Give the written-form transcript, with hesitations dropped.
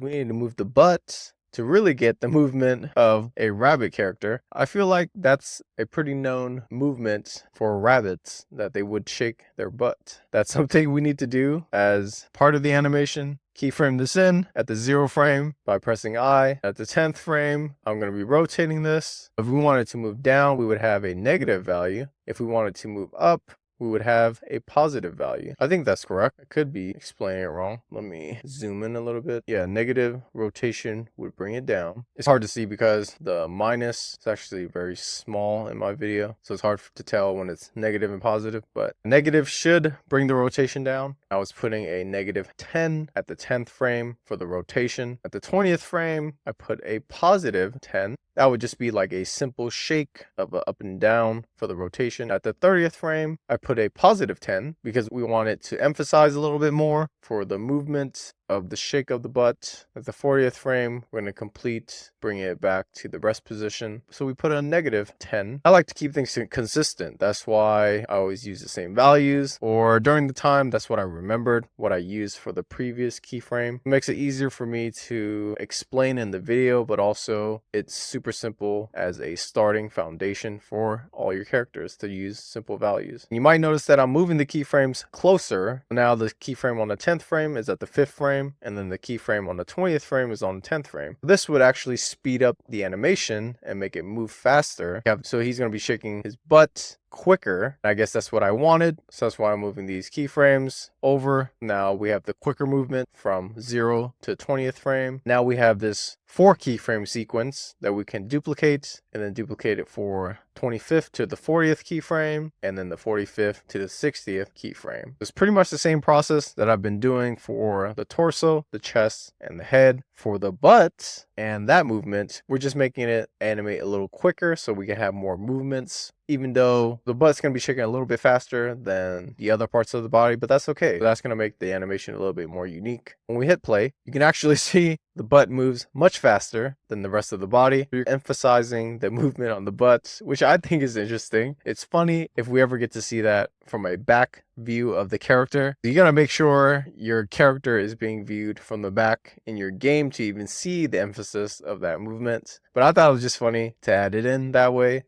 We need to move the butt to really get the movement of a rabbit character. I feel like that's a pretty known movement for rabbits, that they would shake their butt. That's something we need to do as part of the animation. Keyframe this in at the 0 frame by pressing I. At the 10th frame, I'm going to be rotating this. If we wanted to move down, we would have a negative value. If we wanted to move up, we would have a positive value. I think that's correct. I could be explaining it wrong. Let me zoom in a little bit. Yeah, negative rotation would bring it down. It's hard to see because the minus is actually very small in my video, so it's hard to tell when it's negative and positive, but negative should bring the rotation down. I was putting a negative 10 at the 10th frame for the rotation. At the 20th frame, I put a positive 10. That would just be like a simple shake of a up and down for the rotation. At the 30th frame, I put a positive 10 because we want it to emphasize a little bit more for the movement of the shake of the butt. At the 40th frame, we're going to complete bringing it back to the rest position. So we put a negative 10. I like to keep things consistent. That's why I always use the same values, or during the time, that's what I remembered, what I used for the previous keyframe. It makes it easier for me to explain in the video, but also it's super simple as a starting foundation for all your characters to use simple values. You might notice that I'm moving the keyframes closer. Now the keyframe on the 10th frame is at the 5th frame, and then the keyframe on the 20th frame is on the 10th frame. This would actually speed up the animation and make it move faster. So he's going to be shaking his butt quicker. I guess that's what I wanted, so that's why I'm moving these keyframes over. Now we have the quicker movement from 0 to 20th frame. Now we have this 4 keyframe sequence that we can duplicate, and then duplicate it for 25th to the 40th keyframe, and then the 45th to the 60th keyframe. It's pretty much the same process that I've been doing for the torso, the chest, and the head. For the butt and that movement, we're just making it animate a little quicker so we can have more movements, even though the butt's going to be shaking a little bit faster than the other parts of the body, but that's okay. That's going to make the animation a little bit more unique. When we hit play, you can actually see the butt moves much faster than the rest of the body. You're emphasizing the movement on the butt, which I think is interesting. It's funny if we ever get to see that from a back view of the character. You gotta make sure your character is being viewed from the back in your game to even see the emphasis of that movement. But I thought it was just funny to add it in that way.